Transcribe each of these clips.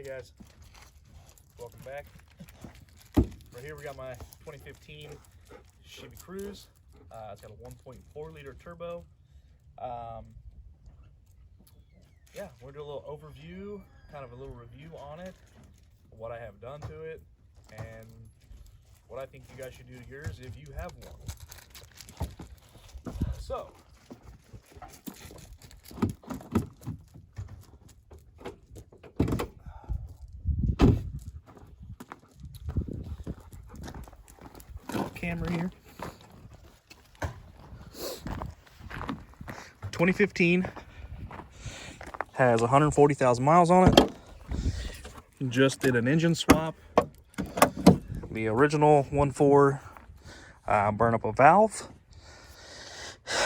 Hey guys, welcome back. Right here we got my 2015 Chevy Cruze. It's got a 1.4 liter turbo. Yeah, we're gonna do a little overview, kind of a little review on it, what I have done to it, and what I think you guys should do to yours if you have one. So, camera here. 2015, has 140,000 miles on it. Just did an engine swap. The original 1.4 burn up a valve.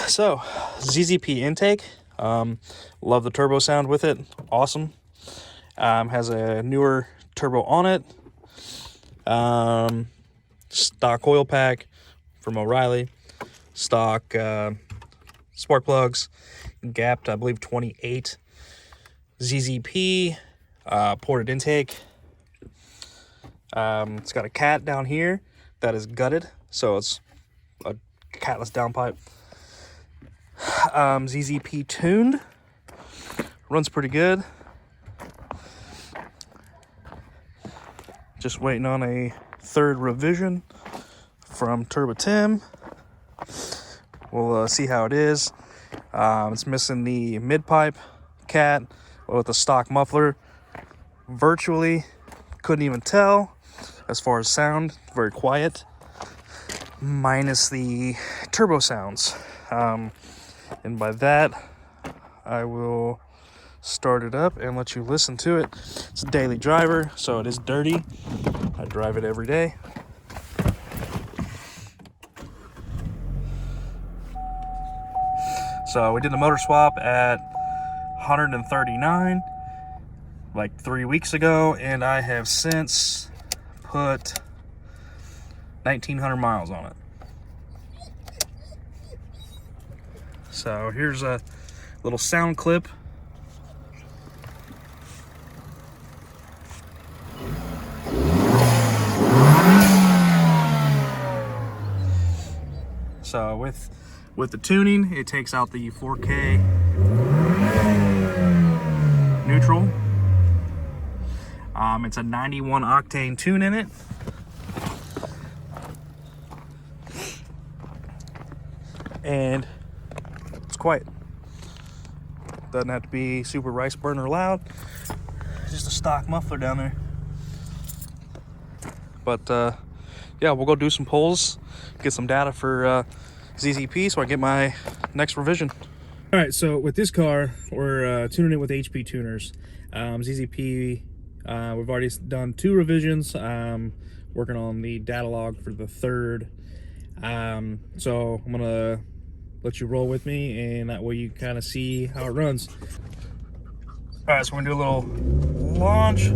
So ZZP intake, love the turbo sound with it, awesome. Has a newer turbo on it. Stock oil pack from O'Reilly, stock spark plugs, gapped, I believe 28. ZZP ported intake. It's got a cat down here that is gutted, so it's a catless downpipe. ZZP tuned, runs pretty good. Just waiting on a third revision from Turbo Tim. We'll see how it is. It's missing the mid pipe cat with the stock muffler. Virtually couldn't even tell as far as sound, very quiet, minus the turbo sounds. And by that, I will start it up and let you listen to it. It's a daily driver, so it is dirty. I drive it every day. So we did the motor swap at 139 like 3 weeks ago, and I have since put 1,900 miles on it. So here's a little sound clip. So with the tuning, it takes out the 4K neutral. It's a 91 octane tune in it. And it's quiet. Doesn't have to be super rice burner loud. Just a stock muffler down there. But yeah, we'll go do some polls, get some data for ZZP so I get my next revision. All right, so with this car, we're tuning it with HP tuners. ZZP, we've already done 2 revisions. Working on the data log for the third. So I'm gonna let you roll with me, and that way you kind of see how it runs. All right, so we're gonna do a little launch.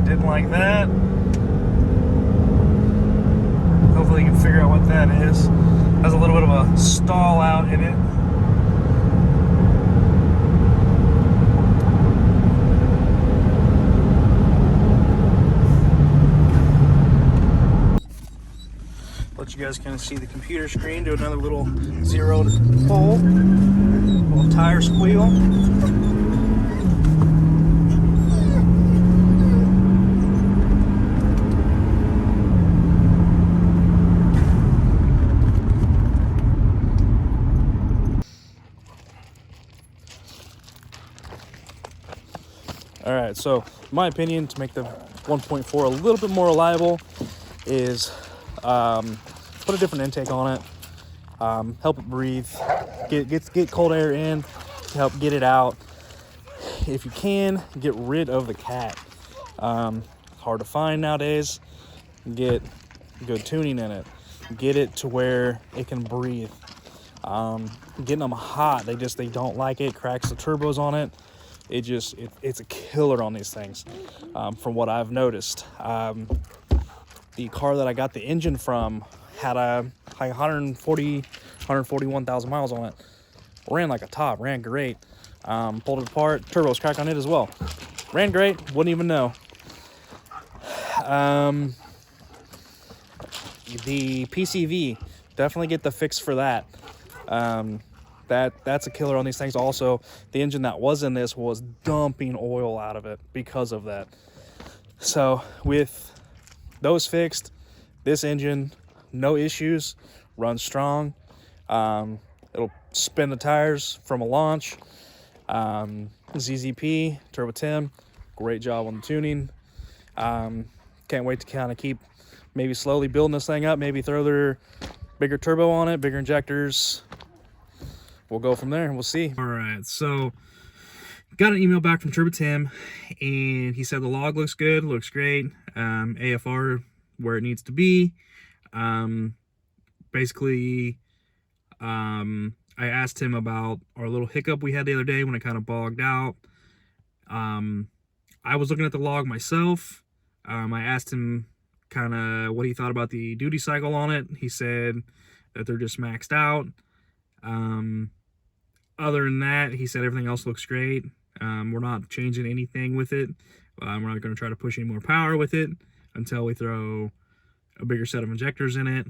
Didn't like that. Hopefully you can figure out what that is. Has a little bit of a stall out in it. Let you guys kind of see the computer screen. Do another little zeroed pull. Little tire squeal. All right, so in my opinion, to make the 1.4 a little bit more reliable is put a different intake on it, help it breathe, get cold air in, help get it out. If you can, get rid of the cat. Hard to find nowadays. Get good tuning in it. Get it to where it can breathe. Getting them hot, they don't like it. Cracks the turbos on it. It's a killer on these things, from what I've noticed. The car that I got the engine from had a 141,000 miles on it. ran like a top, ran great. Pulled it apart, turbo was cracked on it as well. Ran great, wouldn't even know. The PCV, definitely get the fix for that. That's a killer on these things. Also, the engine that was in this was dumping oil out of it because of that. So with those fixed, this engine, no issues, runs strong. It'll spin the tires from a launch. ZZP, Turbo Tim, great job on the tuning. Can't wait to kind of keep maybe slowly building this thing up, maybe throw their bigger turbo on it, bigger injectors. We'll go from there and we'll see. All right, so got an email back from Turbo Tim, and he said the log looks good, looks great. AFR where it needs to be. Basically, I asked him about our little hiccup we had the other day when it kind of bogged out. I was looking at the log myself. I asked him kind of what he thought about the duty cycle on it. He said that they're just maxed out. Other than that, he said everything else looks great. We're not changing anything with it. We're not going to try to push any more power with it until we throw a bigger set of injectors in it.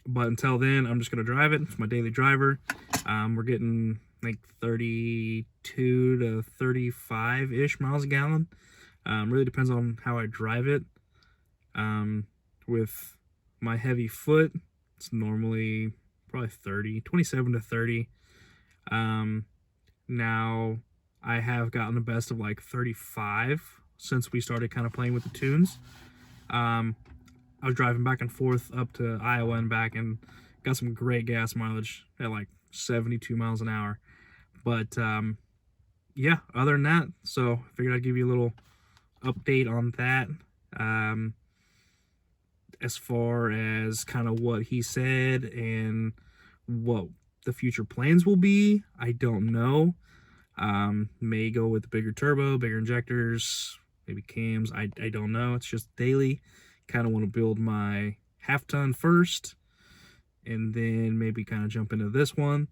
But until then, I'm just going to drive it. It's my daily driver. We're getting like 32 to 35-ish miles a gallon. Really depends on how I drive it. With my heavy foot, it's normally probably 27 to 30. Now I have gotten the best of like 35 since we started kind of playing with the tunes. I was driving back and forth up to Iowa and back and got some great gas mileage at like 72 miles an hour. But yeah, other than that, so I figured I'd give you a little update on that. As far as kind of what he said and what the future plans will be, I don't know. May go with the bigger turbo, bigger injectors, maybe cams. I don't know. It's just daily. Kind of want to build my half-ton first and then maybe kind of jump into this one.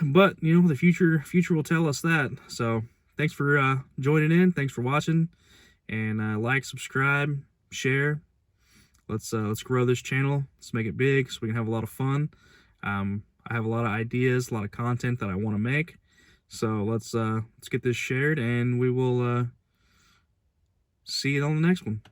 But, you know, the future will tell us that. So thanks for joining in. Thanks for watching. And like, subscribe, share. Let's grow this channel. Let's make it big so we can have a lot of fun. I have a lot of ideas, a lot of content that I want to make. So let's get this shared, and we will see you on the next one.